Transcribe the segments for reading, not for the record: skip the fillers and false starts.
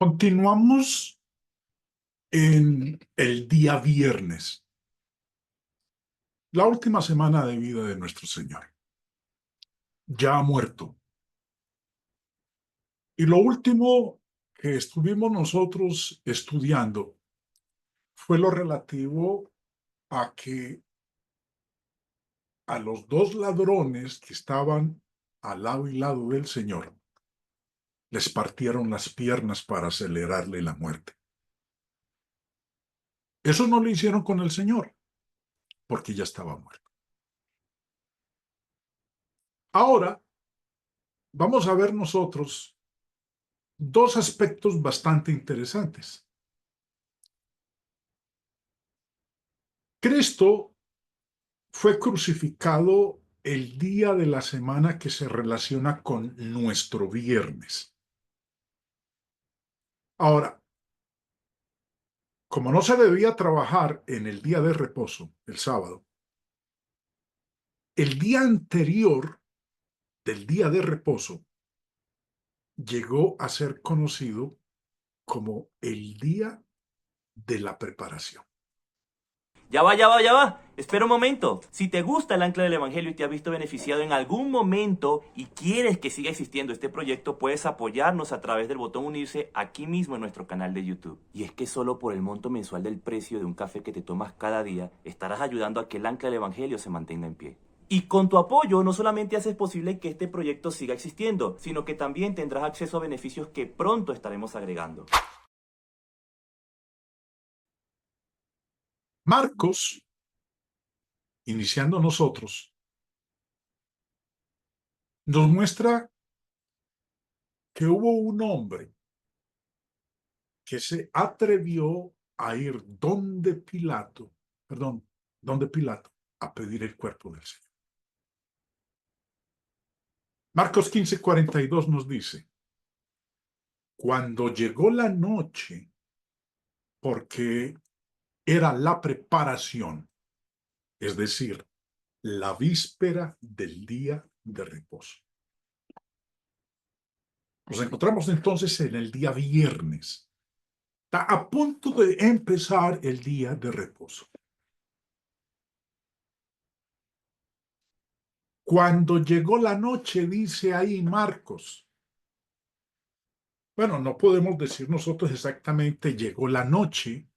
Continuamos en el día viernes, la última semana de vida de nuestro Señor. Ya ha muerto. Y lo último que estuvimos nosotros estudiando fue lo relativo a que a los dos ladrones que estaban al lado y lado del Señor les partieron las piernas para acelerarle la muerte. Eso no lo hicieron con el Señor, porque ya estaba muerto. Ahora vamos a ver nosotros dos aspectos bastante interesantes. Cristo fue crucificado el día de la semana que se relaciona con nuestro viernes. Ahora, como no se debía trabajar en el día de reposo, el sábado, el día anterior del día de reposo llegó a ser conocido como el día de la preparación. Ya va. Espera un momento. Si te gusta el ancla del Evangelio y te has visto beneficiado en algún momento y quieres que siga existiendo este proyecto, puedes apoyarnos a través del botón unirse aquí mismo en nuestro canal de YouTube. Y es que solo por el monto mensual del precio de un café que te tomas cada día, estarás ayudando a que el ancla del Evangelio se mantenga en pie. Y con tu apoyo no solamente haces posible que este proyecto siga existiendo, sino que también tendrás acceso a beneficios que pronto estaremos agregando. Marcos, iniciando nosotros, nos muestra que hubo un hombre que se atrevió a ir donde Pilato, a pedir el cuerpo del Señor. Marcos 15:42 nos dice, cuando llegó la noche, porque era la preparación, es decir, la víspera del día de reposo. Nos encontramos entonces en el día viernes. Está a punto de empezar el día de reposo. Cuando llegó la noche, dice ahí Marcos. Bueno, no podemos decir nosotros exactamente llegó la noche,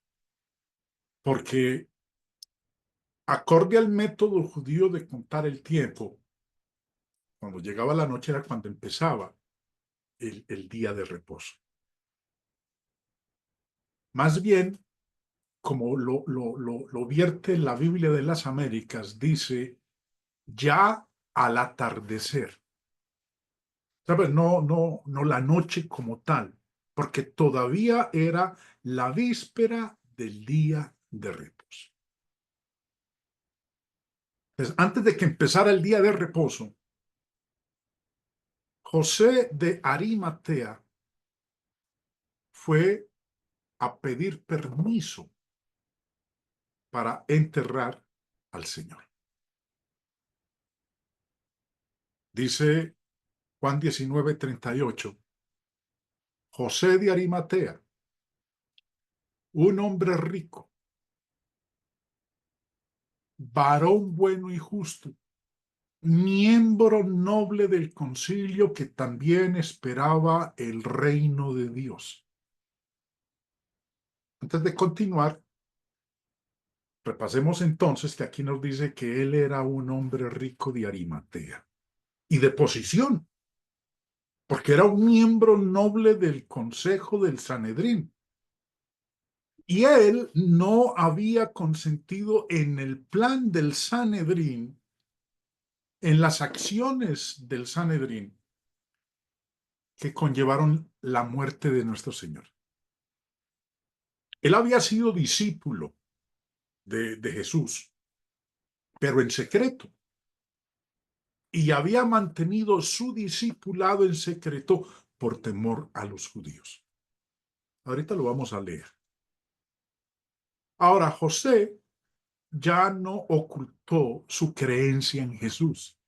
porque acorde al método judío de contar el tiempo, cuando llegaba la noche era cuando empezaba el día de reposo. Más bien, como lo vierte la Biblia de las Américas, dice ya al atardecer. ¿Sabes? No la noche como tal, porque todavía era la víspera del día de reposo. Entonces, antes de que empezara el día de reposo, José de Arimatea fue a pedir permiso para enterrar al Señor. Dice Juan 19:38, José de Arimatea, un hombre rico, varón bueno y justo, miembro noble del concilio que también esperaba el reino de Dios. Antes de continuar, repasemos entonces que aquí nos dice que él era un hombre rico de Arimatea y de posición, porque era un miembro noble del consejo del Sanedrín. Y él no había consentido en el plan del Sanedrín, en las acciones del Sanedrín que conllevaron la muerte de nuestro Señor. Él había sido discípulo de Jesús, pero en secreto, y había mantenido su discipulado en secreto por temor a los judíos. Ahorita lo vamos a leer. Ahora, José ya no ocultó su creencia en Jesús,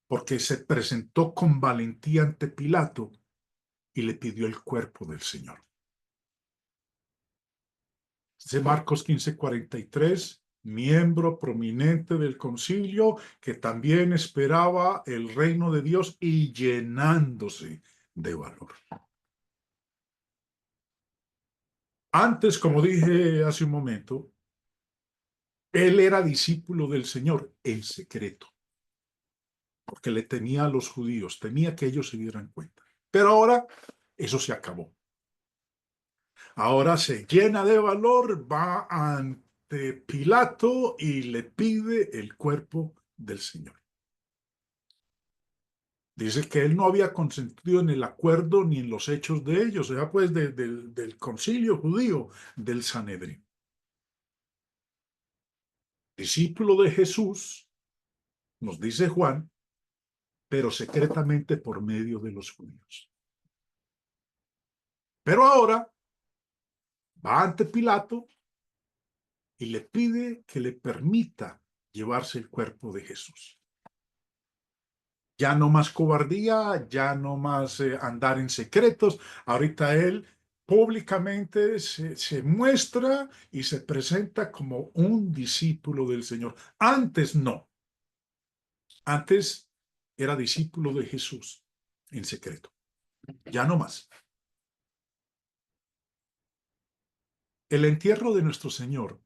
porque se presentó con valentía ante Pilato y le pidió el cuerpo del Señor. Dice Marcos 15:43, miembro prominente del concilio que también esperaba el reino de Dios y llenándose de valor. Antes, como dije hace un momento, él era discípulo del Señor en secreto, porque le temía a los judíos, temía que ellos se dieran cuenta. Pero ahora eso se acabó. Ahora se llena de valor, va ante Pilato y le pide el cuerpo del Señor. Dice que él no había consentido en el acuerdo ni en los hechos de ellos, o sea, pues del concilio judío, del Sanedrín. Discípulo de Jesús, nos dice Juan, pero secretamente por medio de los judíos. Pero ahora va ante Pilato y le pide que le permita llevarse el cuerpo de Jesús. Ya no más cobardía, ya no más andar en secretos. Ahorita él públicamente se muestra y se presenta como un discípulo del Señor. Antes no. Antes era discípulo de Jesús en secreto. Ya no más. El entierro de nuestro Señor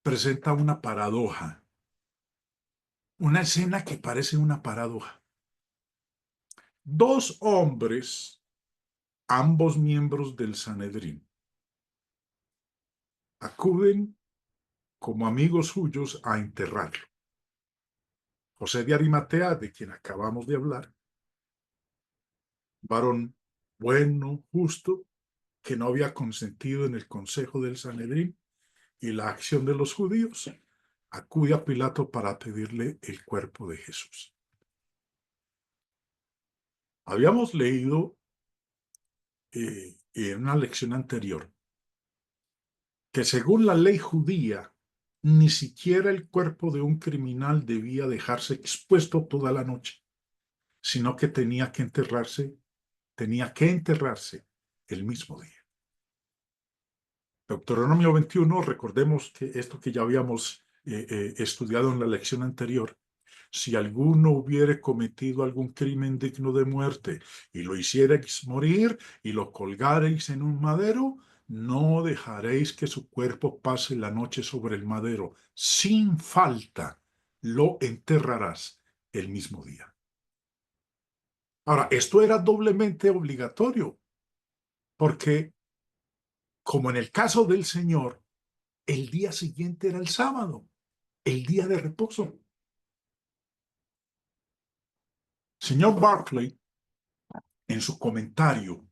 presenta una paradoja, una escena que parece una paradoja. Dos hombres, ambos miembros del Sanedrín, acuden como amigos suyos a enterrarlo. José de Arimatea, de quien acabamos de hablar, varón bueno, justo, que no había consentido en el consejo del Sanedrín y la acción de los judíos, acude a Pilato para pedirle el cuerpo de Jesús. Habíamos leído en una lección anterior que según la ley judía, ni siquiera el cuerpo de un criminal debía dejarse expuesto toda la noche, sino que tenía que enterrarse el mismo día. Deuteronomio 21, recordemos que esto que ya habíamos estudiado en la lección anterior, si alguno hubiere cometido algún crimen digno de muerte y lo hicierais morir y lo colgareis en un madero, no dejaréis que su cuerpo pase la noche sobre el madero. Sin falta lo enterrarás el mismo día. Ahora, esto era doblemente obligatorio, porque como en el caso del Señor, el día siguiente era el sábado, el día de reposo. Señor Barclay, en su comentario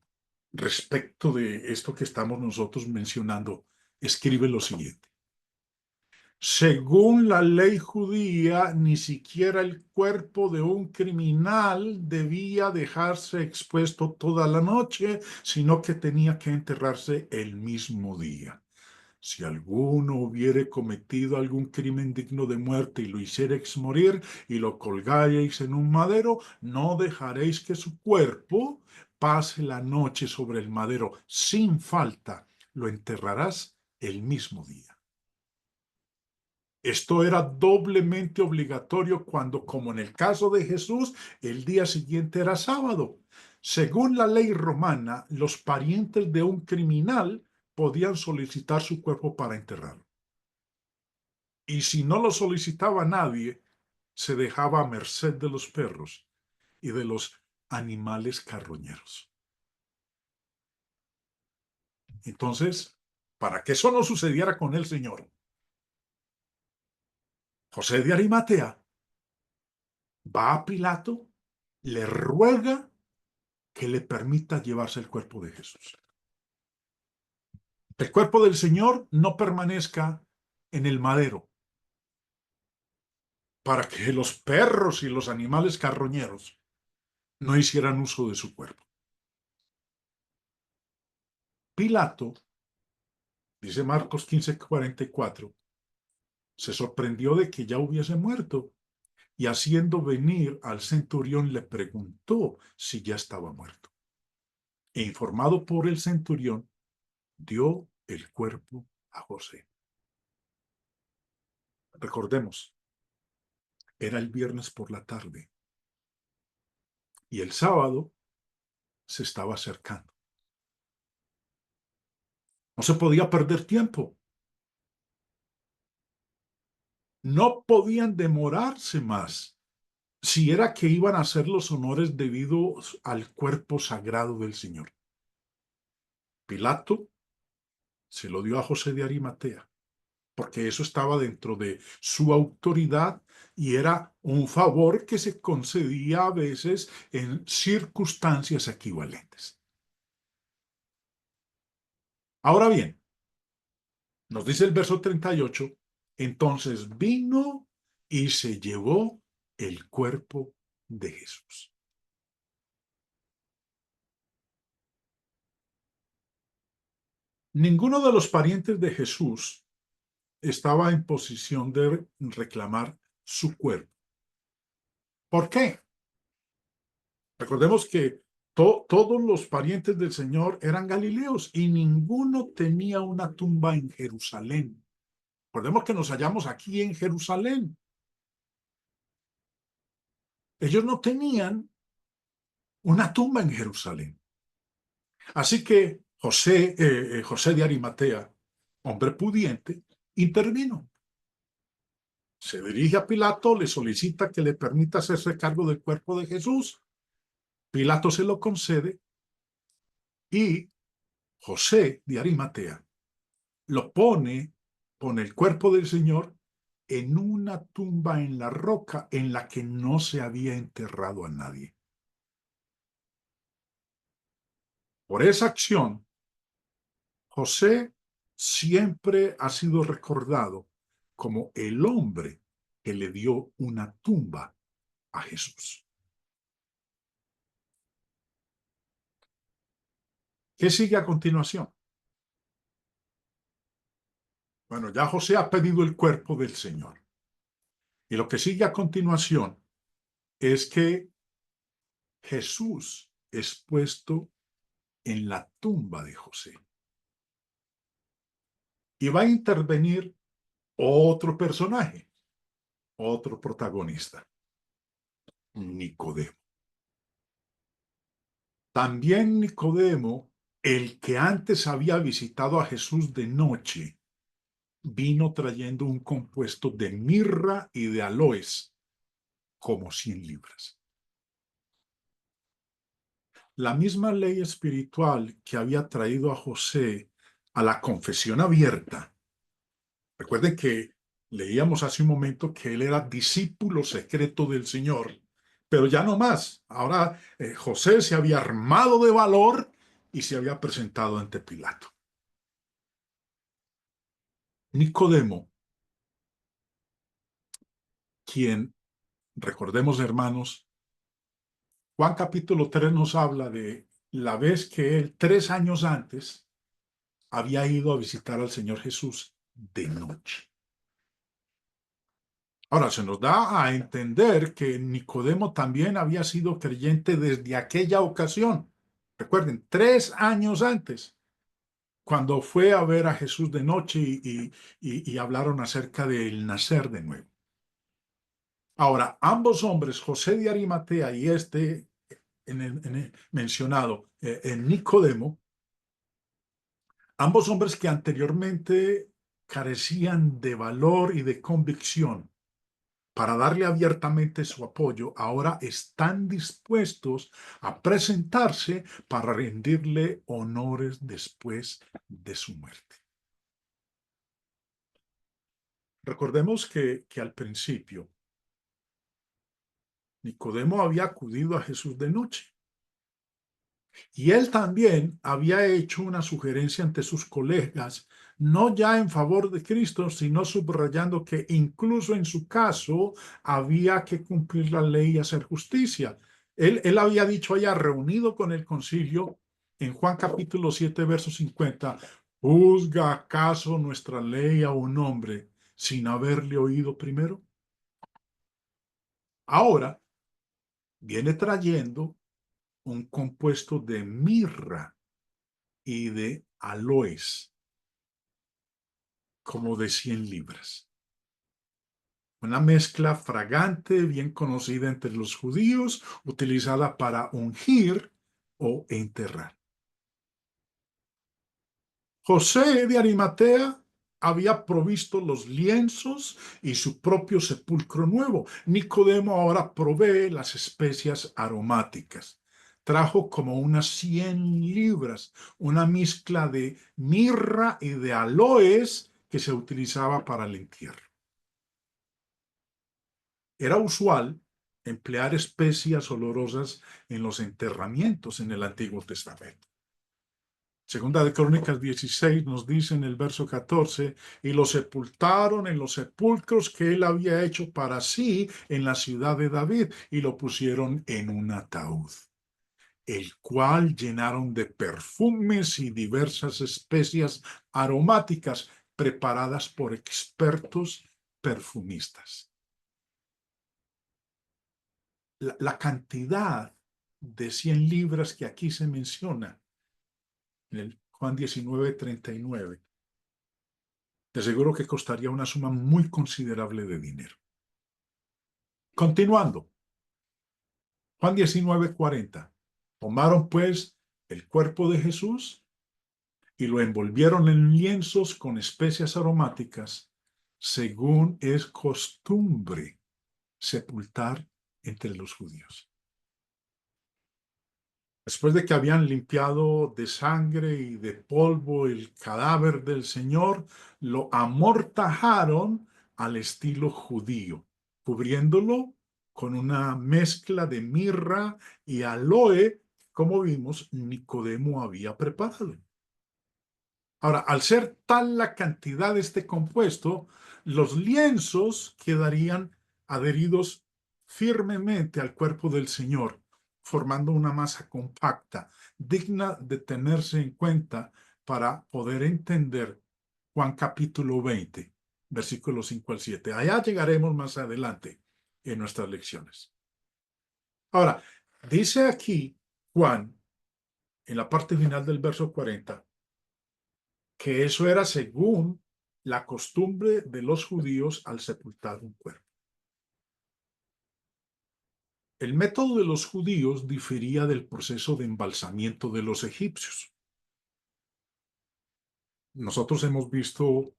respecto de esto que estamos nosotros mencionando, escribe lo siguiente. Según la ley judía, ni siquiera el cuerpo de un criminal debía dejarse expuesto toda la noche, sino que tenía que enterrarse el mismo día. Si alguno hubiere cometido algún crimen digno de muerte y lo hiciereis morir y lo colgareis en un madero, no dejaréis que su cuerpo pase la noche sobre el madero. Sin falta lo enterrarás el mismo día. Esto era doblemente obligatorio cuando, como en el caso de Jesús, el día siguiente era sábado. Según la ley romana, los parientes de un criminal podían solicitar su cuerpo para enterrarlo. Y si no lo solicitaba nadie, se dejaba a merced de los perros y de los animales carroñeros. Entonces, para que eso no sucediera con el Señor, José de Arimatea va a Pilato, le ruega que le permita llevarse el cuerpo de Jesús. El cuerpo del Señor no permanezca en el madero para que los perros y los animales carroñeros no hicieran uso de su cuerpo. Pilato, dice Marcos 15:44, se sorprendió de que ya hubiese muerto y haciendo venir al centurión le preguntó si ya estaba muerto. E informado por el centurión, dio el cuerpo a José. Recordemos, era el viernes por la tarde y el sábado se estaba acercando. No se podía perder tiempo. No podían demorarse más si era que iban a hacer los honores debidos al cuerpo sagrado del Señor. Pilato se lo dio a José de Arimatea, porque eso estaba dentro de su autoridad y era un favor que se concedía a veces en circunstancias equivalentes. Ahora bien, nos dice el verso 38, entonces vino y se llevó el cuerpo de Jesús. Ninguno de los parientes de Jesús estaba en posición de reclamar su cuerpo. ¿Por qué? Recordemos que todos los parientes del Señor eran galileos y ninguno tenía una tumba en Jerusalén. Recordemos que nos hallamos aquí en Jerusalén. Ellos no tenían una tumba en Jerusalén. Así que José de Arimatea, hombre pudiente, intervino. Se dirige a Pilato, le solicita que le permita hacerse cargo del cuerpo de Jesús. Pilato se lo concede y José de Arimatea lo pone el cuerpo del Señor en una tumba en la roca en la que no se había enterrado a nadie. Por esa acción, José siempre ha sido recordado como el hombre que le dio una tumba a Jesús. ¿Qué sigue a continuación? Bueno, ya José ha pedido el cuerpo del Señor. Y lo que sigue a continuación es que Jesús es puesto en la tumba de José. Y va a intervenir otro personaje, otro protagonista, Nicodemo. También Nicodemo, el que antes había visitado a Jesús de noche, vino trayendo un compuesto de mirra y de aloes, como 100 libras. La misma ley espiritual que había traído a José a la confesión abierta. Recuerden que leíamos hace un momento que él era discípulo secreto del Señor, pero ya no más. Ahora José se había armado de valor y se había presentado ante Pilato. Nicodemo, quien, recordemos hermanos, Juan capítulo 3 nos habla de la vez que él 3 años antes había ido a visitar al Señor Jesús de noche. Ahora, se nos da a entender que Nicodemo también había sido creyente desde aquella ocasión. Recuerden, 3 años antes, cuando fue a ver a Jesús de noche y hablaron acerca del nacer de nuevo. Ahora, ambos hombres, José de Arimatea y mencionado, en Nicodemo, ambos hombres que anteriormente carecían de valor y de convicción para darle abiertamente su apoyo, ahora están dispuestos a presentarse para rendirle honores después de su muerte. Recordemos que al principio Nicodemo había acudido a Jesús de noche y él también había hecho una sugerencia ante sus colegas, no ya en favor de Cristo, sino subrayando que incluso en su caso había que cumplir la ley y hacer justicia. Él había dicho allá, reunido con el concilio, en Juan capítulo 7, verso 50, ¿juzga acaso nuestra ley a un hombre sin haberle oído primero? Ahora viene trayendo un compuesto de mirra y de aloes. como de 100 libras. Una mezcla fragante, bien conocida entre los judíos, utilizada para ungir o enterrar. José de Arimatea había provisto los lienzos y su propio sepulcro nuevo. Nicodemo ahora provee las especias aromáticas. Trajo como unas 100 libras, una mezcla de mirra y de aloes que se utilizaba para el entierro. Era usual emplear especias olorosas en los enterramientos en el Antiguo Testamento. Segunda de Crónicas 16 nos dice en el verso 14, y lo sepultaron en los sepulcros que él había hecho para sí en la ciudad de David, y lo pusieron en un ataúd, el cual llenaron de perfumes y diversas especias aromáticas preparadas por expertos perfumistas. La cantidad de 100 libras que aquí se menciona en el Juan 19:39, de seguro que costaría una suma muy considerable de dinero. Continuando, Juan 19:40. Tomaron pues el cuerpo de Jesús y lo envolvieron en lienzos con especias aromáticas, según es costumbre sepultar entre los judíos. Después de que habían limpiado de sangre y de polvo el cadáver del Señor, lo amortajaron al estilo judío, cubriéndolo con una mezcla de mirra y aloe, como vimos, Nicodemo había preparado. Ahora, al ser tal la cantidad de este compuesto, los lienzos quedarían adheridos firmemente al cuerpo del Señor, formando una masa compacta, digna de tenerse en cuenta para poder entender Juan capítulo 20, versículos 5 al 7. Allá llegaremos más adelante en nuestras lecciones. Ahora, dice aquí Juan, en la parte final del verso 40, que eso era según la costumbre de los judíos al sepultar un cuerpo. El método de los judíos difería del proceso de embalsamiento de los egipcios. Nosotros hemos visto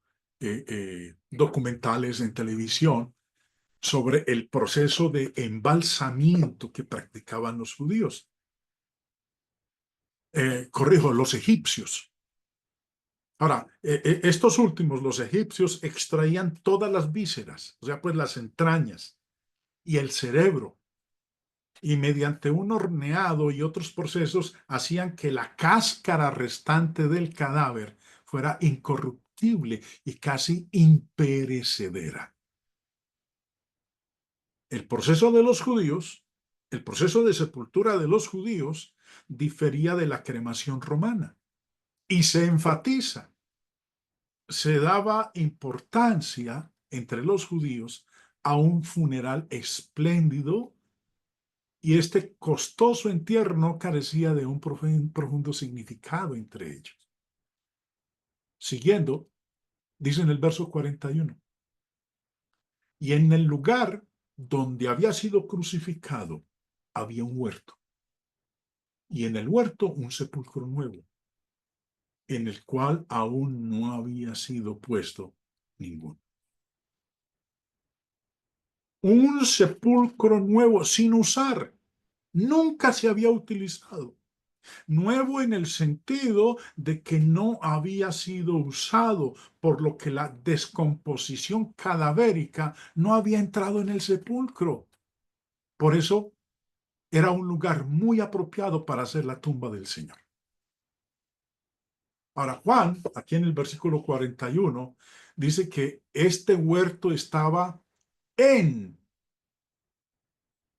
documentales en televisión sobre el proceso de embalsamiento que practicaban los judíos. Corrijo, los egipcios. Ahora, estos últimos, los egipcios, extraían todas las vísceras, o sea, pues las entrañas y el cerebro, y mediante un horneado y otros procesos hacían que la cáscara restante del cadáver fuera incorruptible y casi imperecedera. El proceso de los judíos, el proceso de sepultura de los judíos difería de la cremación romana y se enfatiza, se daba importancia entre los judíos a un funeral espléndido, y este costoso entierro no carecía de un profundo significado entre ellos. Siguiendo, dice en el verso 41, y en el lugar donde había sido crucificado había un huerto, y en el huerto un sepulcro nuevo, en el cual aún no había sido puesto ninguno. Un sepulcro nuevo sin usar, nunca se había utilizado. Nuevo en el sentido de que no había sido usado, por lo que la descomposición cadavérica no había entrado en el sepulcro. Por eso era un lugar muy apropiado para hacer la tumba del Señor. Ahora Juan, aquí en el versículo 41, dice que este huerto estaba en...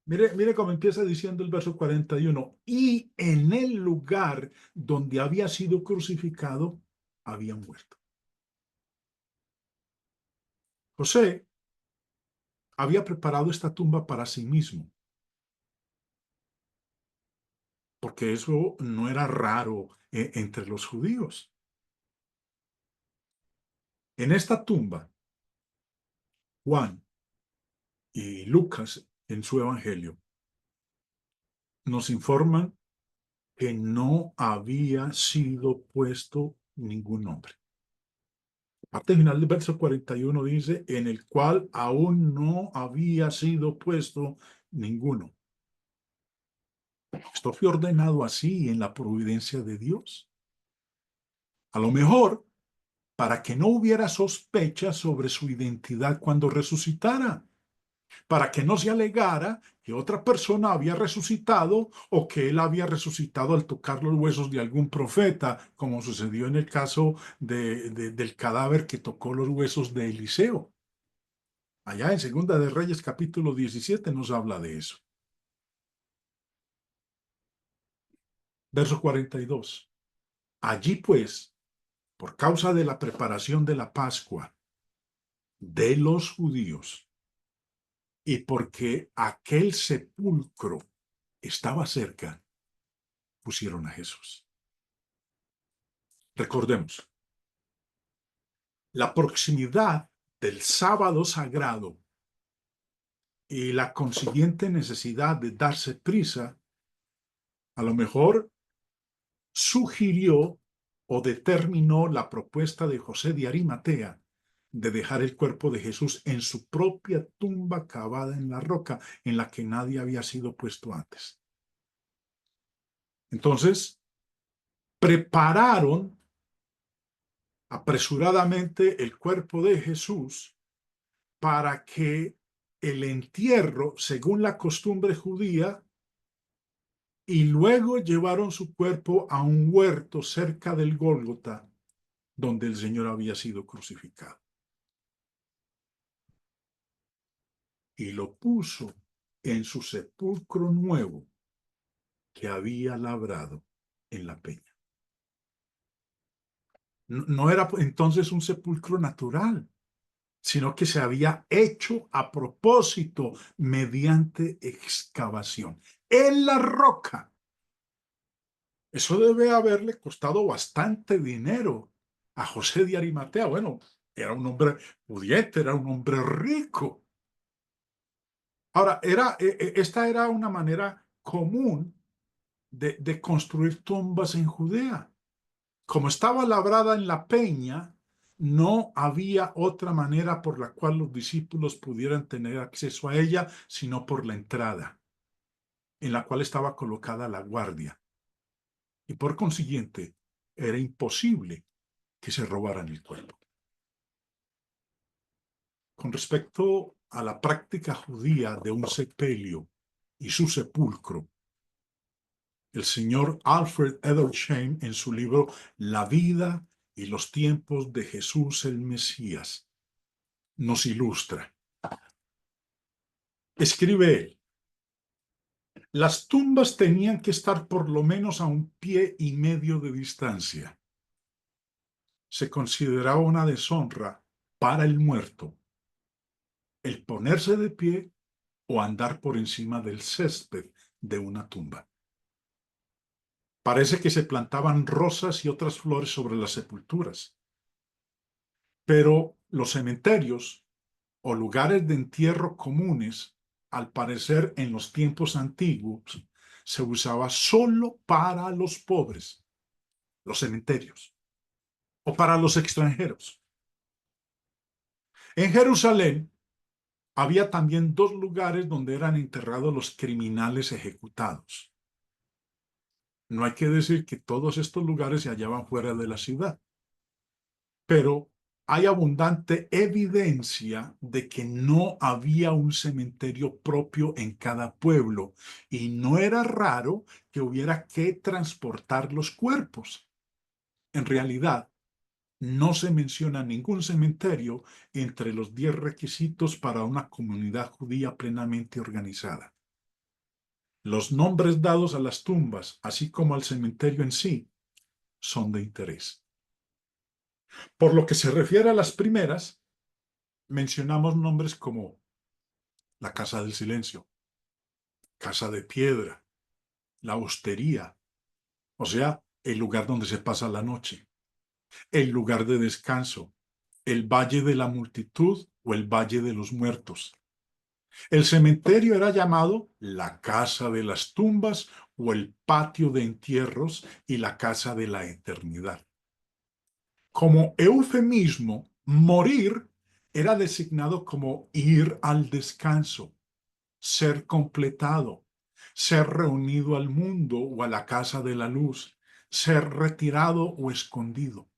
Mire cómo empieza diciendo el verso 41, y en el lugar donde había sido crucificado había un huerto. José había preparado esta tumba para sí mismo, porque eso no era raro entre los judíos. En esta tumba, Juan y Lucas, en su evangelio, nos informan que no había sido puesto ningún nombre. La parte final del verso 41 dice, en el cual aún no había sido puesto ninguno. Esto fue ordenado así en la providencia de Dios. A lo mejor para que no hubiera sospecha sobre su identidad cuando resucitara, para que no se alegara que otra persona había resucitado o que él había resucitado al tocar los huesos de algún profeta, como sucedió en el caso del cadáver que tocó los huesos de Eliseo. Allá en Segunda de Reyes capítulo 17 nos habla de eso. Verso 42. Allí pues, por causa de la preparación de la Pascua de los judíos, y porque aquel sepulcro estaba cerca, pusieron a Jesús. Recordemos, la proximidad del sábado sagrado y la consiguiente necesidad de darse prisa, a lo mejor sugirió o determinó la propuesta de José de Arimatea de dejar el cuerpo de Jesús en su propia tumba cavada en la roca, en la que nadie había sido puesto antes. Entonces, prepararon apresuradamente el cuerpo de Jesús para que el entierro, según la costumbre judía, y luego llevaron su cuerpo a un huerto cerca del Gólgota, donde el Señor había sido crucificado. Y lo puso en su sepulcro nuevo que había labrado en la peña. No era entonces un sepulcro natural, sino que se había hecho a propósito mediante excavación en la roca. Eso debe haberle costado bastante dinero a José de Arimatea. Bueno, era un hombre pudiente, era un hombre rico. Ahora, esta era una manera común de construir tumbas en Judea. Como estaba labrada en la peña, no había otra manera por la cual los discípulos pudieran tener acceso a ella, sino por la entrada, en la cual estaba colocada la guardia. Y por consiguiente, era imposible que se robaran el cuerpo. Con respecto a la práctica judía de un sepelio y su sepulcro, el señor Alfred Edelstein, en su libro La vida y los tiempos de Jesús el Mesías, nos ilustra. Escribe él: las tumbas tenían que estar por lo menos a 1,5 pies de distancia. Se consideraba una deshonra para el muerto el ponerse de pie o andar por encima del césped de una tumba. Parece que se plantaban rosas y otras flores sobre las sepulturas. Pero los cementerios o lugares de entierro comunes, al parecer en los tiempos antiguos, se usaba solo para los pobres, los cementerios, o para los extranjeros. En Jerusalén había también 2 lugares donde eran enterrados los criminales ejecutados. No hay que decir que todos estos lugares se hallaban fuera de la ciudad, pero hay abundante evidencia de que no había un cementerio propio en cada pueblo y no era raro que hubiera que transportar los cuerpos. En realidad, no se menciona ningún cementerio entre los 10 requisitos para una comunidad judía plenamente organizada. Los nombres dados a las tumbas, así como al cementerio en sí, son de interés. Por lo que se refiere a las primeras, mencionamos nombres como la Casa del Silencio, Casa de Piedra, la Hostería, o sea, el lugar donde se pasa la noche, el lugar de descanso, el Valle de la Multitud o el Valle de los Muertos. El cementerio era llamado la Casa de las Tumbas o el Patio de Entierros y la Casa de la Eternidad. Como eufemismo, morir era designado como ir al descanso, ser completado, ser reunido al mundo o a la casa de la luz, ser retirado o escondido.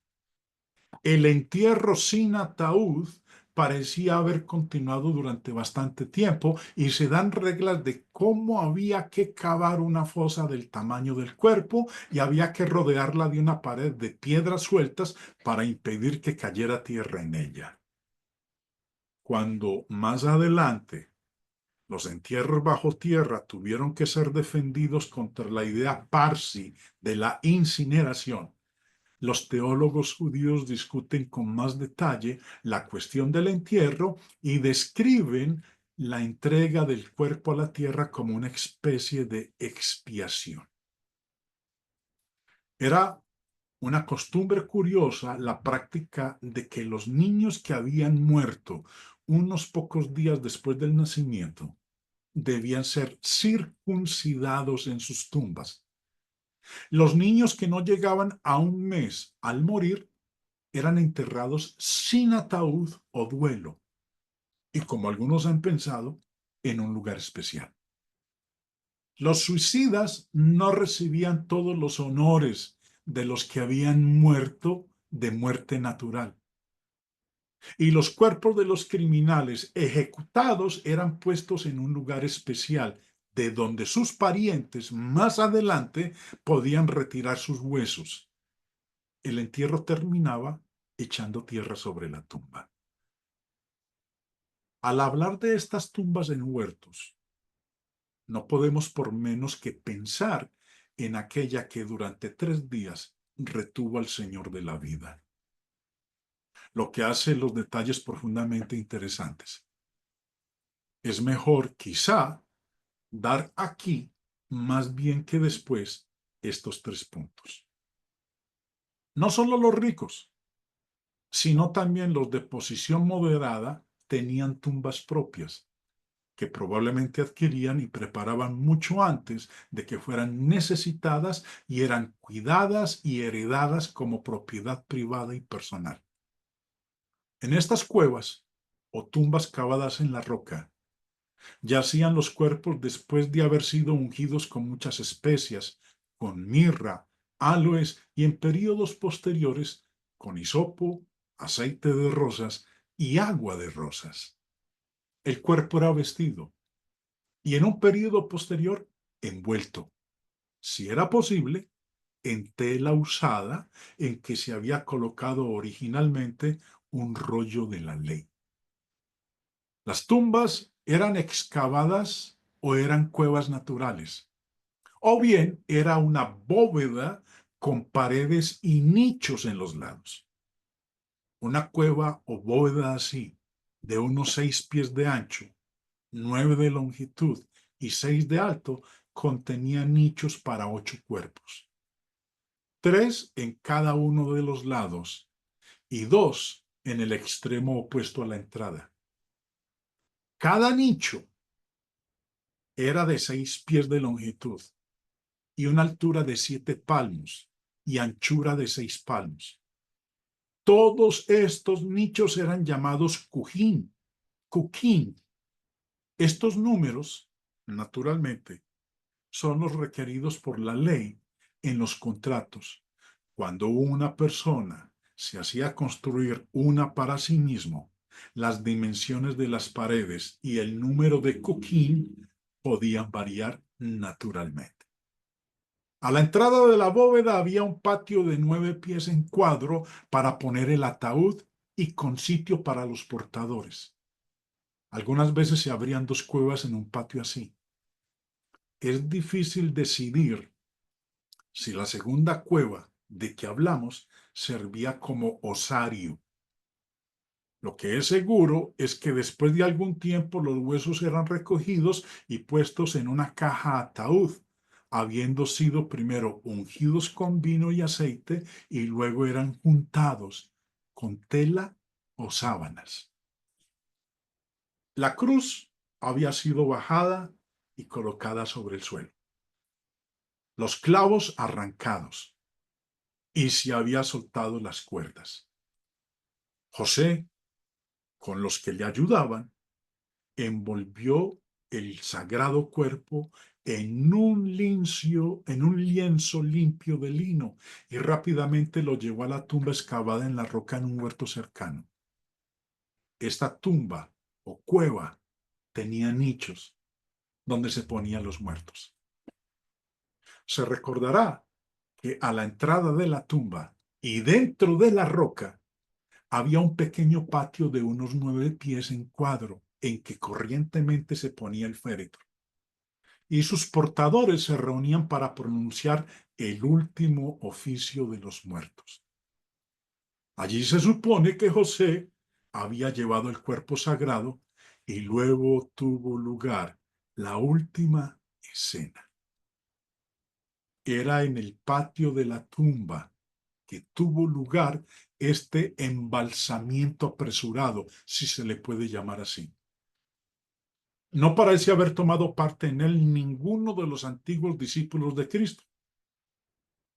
El entierro sin ataúd parecía haber continuado durante bastante tiempo y se dan reglas de cómo había que cavar una fosa del tamaño del cuerpo y había que rodearla de una pared de piedras sueltas para impedir que cayera tierra en ella. Cuando más adelante los entierros bajo tierra tuvieron que ser defendidos contra la idea parsi de la incineración, los teólogos judíos discuten con más detalle la cuestión del entierro y describen la entrega del cuerpo a la tierra como una especie de expiación. Era una costumbre curiosa la práctica de que los niños que habían muerto unos pocos días después del nacimiento debían ser circuncidados en sus tumbas. Los niños que no llegaban a un mes al morir eran enterrados sin ataúd o duelo, y como algunos han pensado, en un lugar especial. Los suicidas no recibían todos los honores de los que habían muerto de muerte natural. Y los cuerpos de los criminales ejecutados eran puestos en un lugar especial, de donde sus parientes más adelante podían retirar sus huesos. El entierro terminaba echando tierra sobre la tumba. Al hablar de estas tumbas en huertos, no podemos por menos que pensar en aquella que durante 3 días retuvo al Señor de la vida, lo que hace los detalles profundamente interesantes. Es mejor, quizá, dar aquí, más bien que después, estos 3 puntos. No solo los ricos, sino también los de posición moderada tenían tumbas propias, que probablemente adquirían y preparaban mucho antes de que fueran necesitadas y eran cuidadas y heredadas como propiedad privada y personal. En estas cuevas o tumbas cavadas en la roca, yacían los cuerpos después de haber sido ungidos con muchas especias, con mirra, aloes y en períodos posteriores con hisopo, aceite de rosas y agua de rosas. El cuerpo era vestido y en un período posterior envuelto, si era posible, en tela usada en que se había colocado originalmente un rollo de la ley. Las tumbas eran excavadas o eran cuevas naturales, o bien era una bóveda con paredes y nichos en los lados. Una cueva o bóveda así, de unos 6 pies de ancho, 9 de longitud y 6 de alto, contenía nichos para 8 cuerpos, 3 en cada uno de los lados y 2 en el extremo opuesto a la entrada. Cada nicho era de 6 pies de longitud y una altura de 7 palmos y anchura de 6 palmos. Todos estos nichos eran llamados cujín, cuquín. Estos números, naturalmente, son los requeridos por la ley en los contratos. Cuando una persona se hacía construir una para sí mismo, las dimensiones de las paredes y el número de coquín podían variar naturalmente. A la entrada de la bóveda había un patio de 9 pies en cuadro para poner el ataúd y con sitio para los portadores. Algunas veces se abrían 2 cuevas en un patio así. Es difícil decidir si la segunda cueva de que hablamos servía como osario. Lo que es seguro es que después de algún tiempo los huesos eran recogidos y puestos en una caja ataúd, habiendo sido primero ungidos con vino y aceite y luego eran juntados con tela o sábanas. La cruz había sido bajada y colocada sobre el suelo, los clavos arrancados, y se había soltado las cuerdas. José, con los que le ayudaban, envolvió el sagrado cuerpo en un lienzo limpio de lino, y rápidamente lo llevó a la tumba excavada en la roca en un huerto cercano. Esta tumba o cueva tenía nichos donde se ponían los muertos. Se recordará que a la entrada de la tumba y dentro de la roca había un pequeño patio de unos 9 pies en cuadro en que corrientemente se ponía el féretro, y sus portadores se reunían para pronunciar el último oficio de los muertos. Allí se supone que José había llevado el cuerpo sagrado y luego tuvo lugar la última escena. Era en el patio de la tumba que tuvo lugar este embalsamiento apresurado, si se le puede llamar así. No parece haber tomado parte en él ninguno de los antiguos discípulos de Cristo.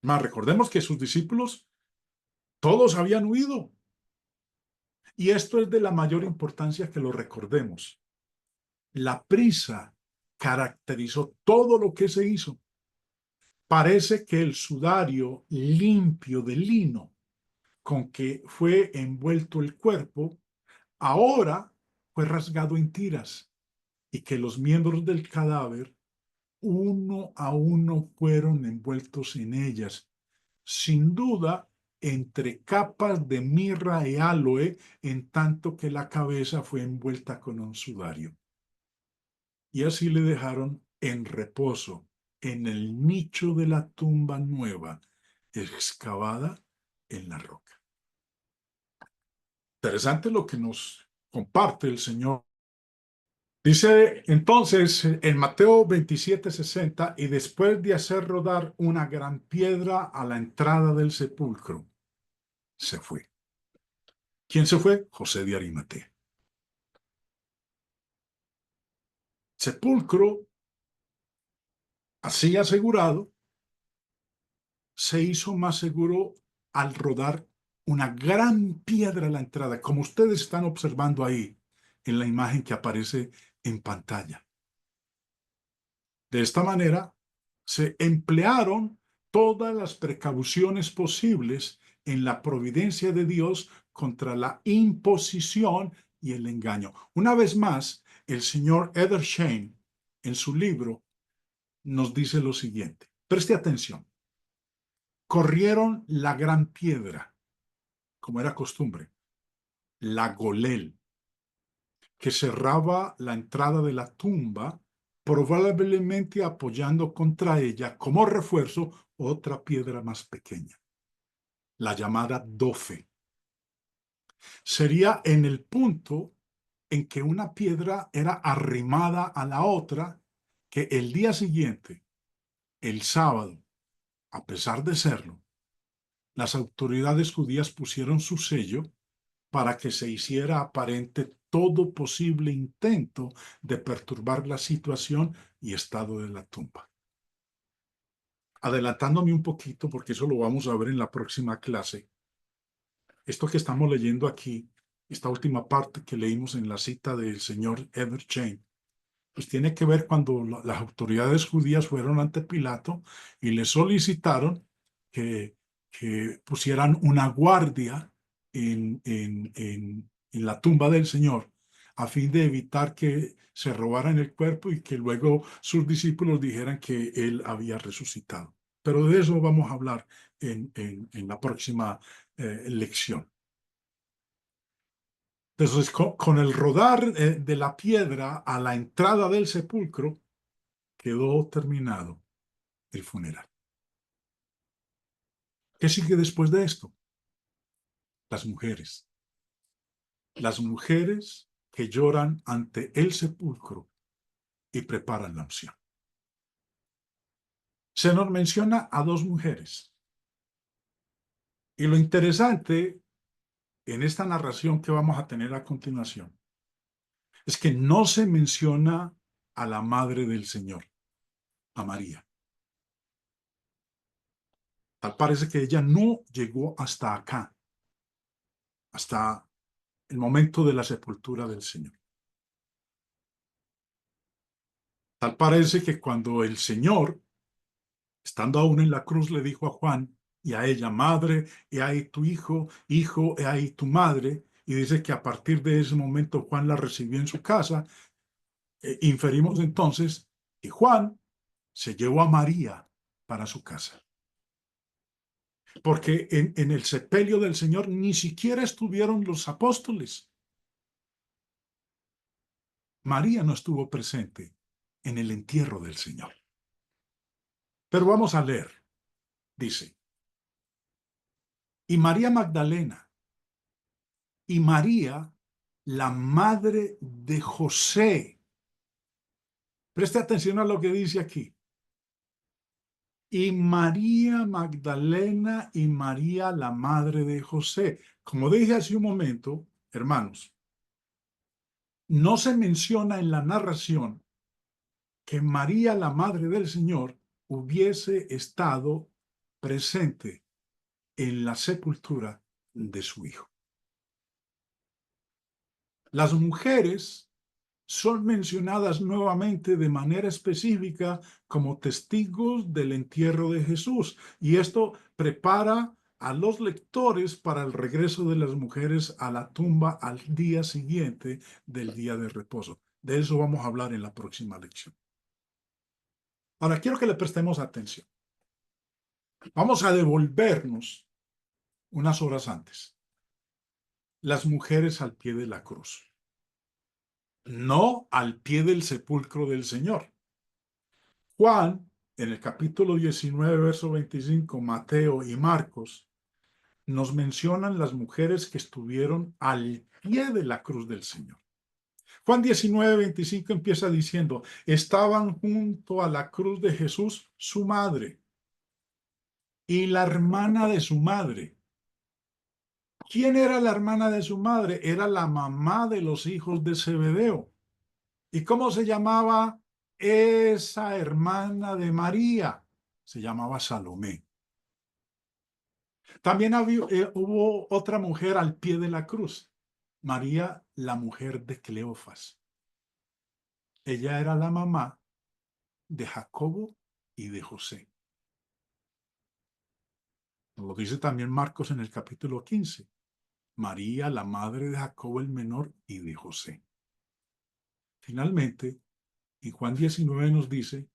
Mas recordemos que sus discípulos todos habían huido. Y esto es de la mayor importancia que lo recordemos. La prisa caracterizó todo lo que se hizo. Parece que el sudario limpio de lino con que fue envuelto el cuerpo ahora fue rasgado en tiras, y que los miembros del cadáver uno a uno fueron envueltos en ellas, sin duda entre capas de mirra y aloe, en tanto que la cabeza fue envuelta con un sudario. Y así le dejaron en reposo en el nicho de la tumba nueva, excavada en la roca. Interesante lo que nos comparte el Señor. Dice entonces en Mateo 27:60, y después de hacer rodar una gran piedra a la entrada del sepulcro, se fue. ¿Quién se fue? José de Arimatea. Sepulcro, así asegurado, se hizo más seguro al rodar una gran piedra a la entrada, como ustedes están observando ahí en la imagen que aparece en pantalla. De esta manera, se emplearon todas las precauciones posibles en la providencia de Dios contra la imposición y el engaño. Una vez más, el señor Edersheim, en su libro, nos dice lo siguiente. Preste atención. Corrieron la gran piedra, como era costumbre, la golel, que cerraba la entrada de la tumba, probablemente apoyando contra ella como refuerzo otra piedra más pequeña, la llamada dofe. Sería en el punto en que una piedra era arrimada a la otra que el día siguiente, el sábado, a pesar de serlo, las autoridades judías pusieron su sello para que se hiciera aparente todo posible intento de perturbar la situación y estado de la tumba. Adelantándome un poquito, porque eso lo vamos a ver en la próxima clase, esto que estamos leyendo aquí, esta última parte que leímos en la cita del señor Edersheim, pues tiene que ver cuando las autoridades judías fueron ante Pilato y le solicitaron que pusieran una guardia en la tumba del Señor, a fin de evitar que se robaran el cuerpo y que luego sus discípulos dijeran que él había resucitado. Pero de eso vamos a hablar en la próxima lección. Entonces, con el rodar de la piedra a la entrada del sepulcro, quedó terminado el funeral. ¿Qué sigue después de esto? Las mujeres. Las mujeres que lloran ante el sepulcro y preparan la unción. Se nos menciona a dos mujeres. Y lo interesante en esta narración que vamos a tener a continuación es que no se menciona a la madre del Señor, a María. Tal parece que ella no llegó hasta acá, hasta el momento de la sepultura del Señor. Tal parece que cuando el Señor, estando aún en la cruz, le dijo a Juan y a ella, madre, he ahí tu hijo, hijo, he ahí tu madre, y dice que a partir de ese momento Juan la recibió en su casa, inferimos entonces que Juan se llevó a María para su casa. Porque en el sepelio del Señor ni siquiera estuvieron los apóstoles. María no estuvo presente en el entierro del Señor. Pero vamos a leer. Dice, y María Magdalena y María, la madre de José. Preste atención a lo que dice aquí. Y María Magdalena y María, la madre de José. Como dije hace un momento, hermanos, no se menciona en la narración que María, la madre del Señor, hubiese estado presente en la sepultura de su hijo. Las mujeres son mencionadas nuevamente de manera específica como testigos del entierro de Jesús, y esto prepara a los lectores para el regreso de las mujeres a la tumba al día siguiente del día de reposo. De eso vamos a hablar en la próxima lección. Ahora, quiero que le prestemos atención. Vamos a devolvernos unas horas antes. Las mujeres al pie de la cruz. No al pie del sepulcro del Señor. Juan, en el capítulo 19, verso 25, Mateo y Marcos, nos mencionan las mujeres que estuvieron al pie de la cruz del Señor. Juan 19, 25 empieza diciendo, estaban junto a la cruz de Jesús su madre y la hermana de su madre. ¿Quién era la hermana de su madre? Era la mamá de los hijos de Zebedeo. ¿Y cómo se llamaba esa hermana de María? Se llamaba Salomé. También hubo otra mujer al pie de la cruz, María, la mujer de Cleofas. Ella era la mamá de Jacobo y de José. Lo dice también Marcos en el capítulo 15. María, la madre de Jacobo el menor y de José. Finalmente, en Juan 19 nos dice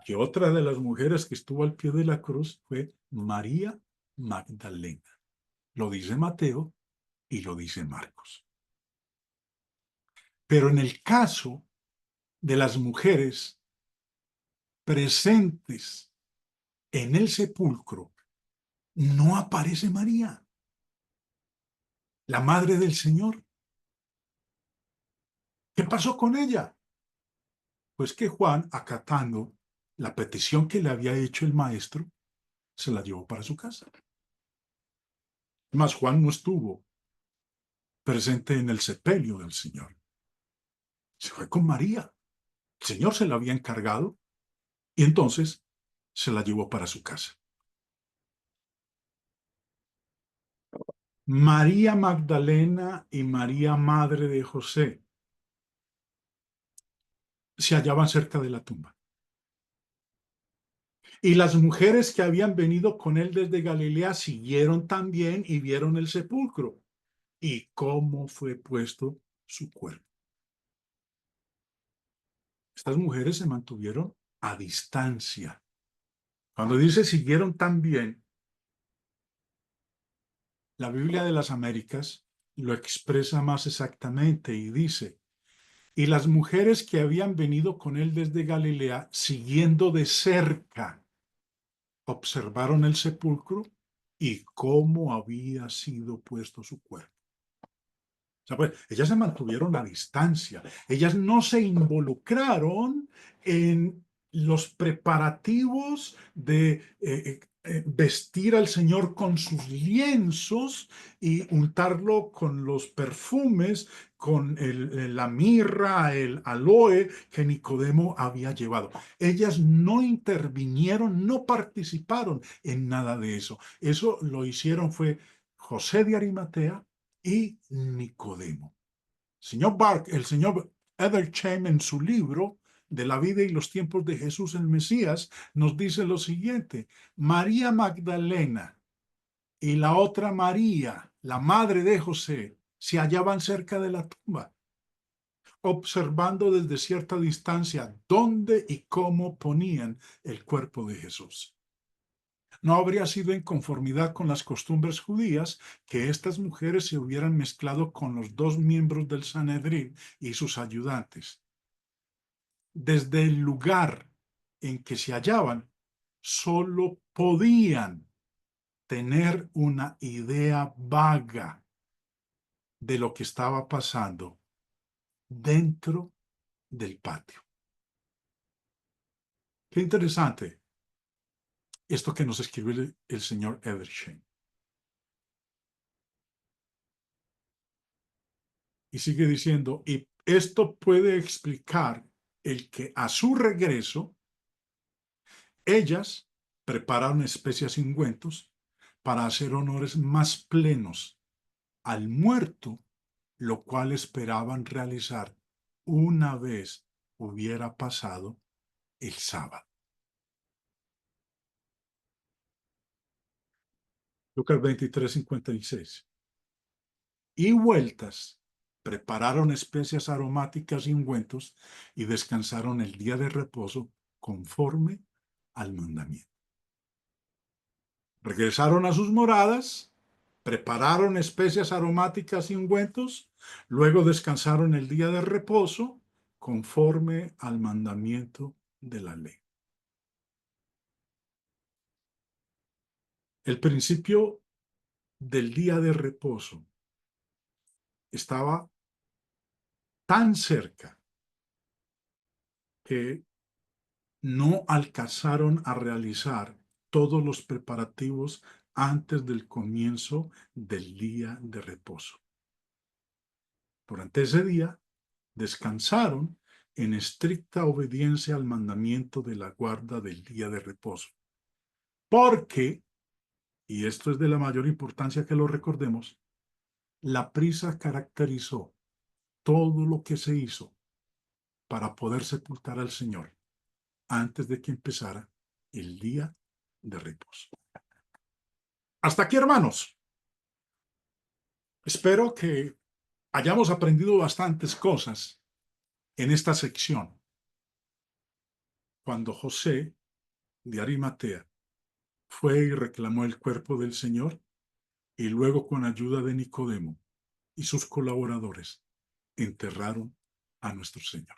que otra de las mujeres que estuvo al pie de la cruz fue María Magdalena. Lo dice Mateo y lo dice Marcos. Pero en el caso de las mujeres presentes en el sepulcro, no aparece María, la madre del Señor. ¿Qué pasó con ella? Pues que Juan, acatando la petición que le había hecho el maestro, se la llevó para su casa. Mas Juan no estuvo presente en el sepelio del Señor. Se fue con María. El Señor se la había encargado y entonces se la llevó para su casa. María Magdalena y María, madre de José, se hallaban cerca de la tumba. Y las mujeres que habían venido con él desde Galilea siguieron también y vieron el sepulcro y cómo fue puesto su cuerpo. Estas mujeres se mantuvieron a distancia. Cuando dice siguieron también, la Biblia de las Américas lo expresa más exactamente y dice, y las mujeres que habían venido con él desde Galilea, siguiendo de cerca, observaron el sepulcro y cómo había sido puesto su cuerpo. O sea, pues, ellas se mantuvieron a distancia. Ellas no se involucraron en los preparativos de vestir al Señor con sus lienzos y untarlo con los perfumes, con la mirra, el aloe que Nicodemo había llevado. Ellas no intervinieron, no participaron en nada de eso. Eso lo hicieron fue José de Arimatea y Nicodemo. El señor Edersheim, en su libro de la vida y los tiempos de Jesús el Mesías, nos dice lo siguiente: María Magdalena y la otra María, la madre de José, se hallaban cerca de la tumba, observando desde cierta distancia dónde y cómo ponían el cuerpo de Jesús. No habría sido en conformidad con las costumbres judías que estas mujeres se hubieran mezclado con los dos miembros del Sanedrín y sus ayudantes. Desde el lugar en que se hallaban, solo podían tener una idea vaga de lo que estaba pasando dentro del patio. Qué interesante esto que nos escribió el señor Edersheim. Y sigue diciendo, y esto puede explicar el que a su regreso ellas prepararon especias y ungüentos para hacer honores más plenos al muerto, lo cual esperaban realizar una vez hubiera pasado el sábado. Lucas 23:56. Y vueltas, prepararon especias aromáticas y ungüentos y descansaron el día de reposo conforme al mandamiento. Regresaron a sus moradas, prepararon especias aromáticas y ungüentos, luego descansaron el día de reposo conforme al mandamiento de la ley. El principio del día de reposo estaba tan cerca que no alcanzaron a realizar todos los preparativos antes del comienzo del día de reposo. Durante ese día descansaron en estricta obediencia al mandamiento de la guarda del día de reposo. Porque, y esto es de la mayor importancia que lo recordemos, la prisa caracterizó todo lo que se hizo para poder sepultar al Señor antes de que empezara el día de reposo. Hasta aquí, hermanos. Espero que hayamos aprendido bastantes cosas en esta sección. Cuando José de Arimatea fue y reclamó el cuerpo del Señor, y luego con ayuda de Nicodemo y sus colaboradores enterraron a nuestro Señor.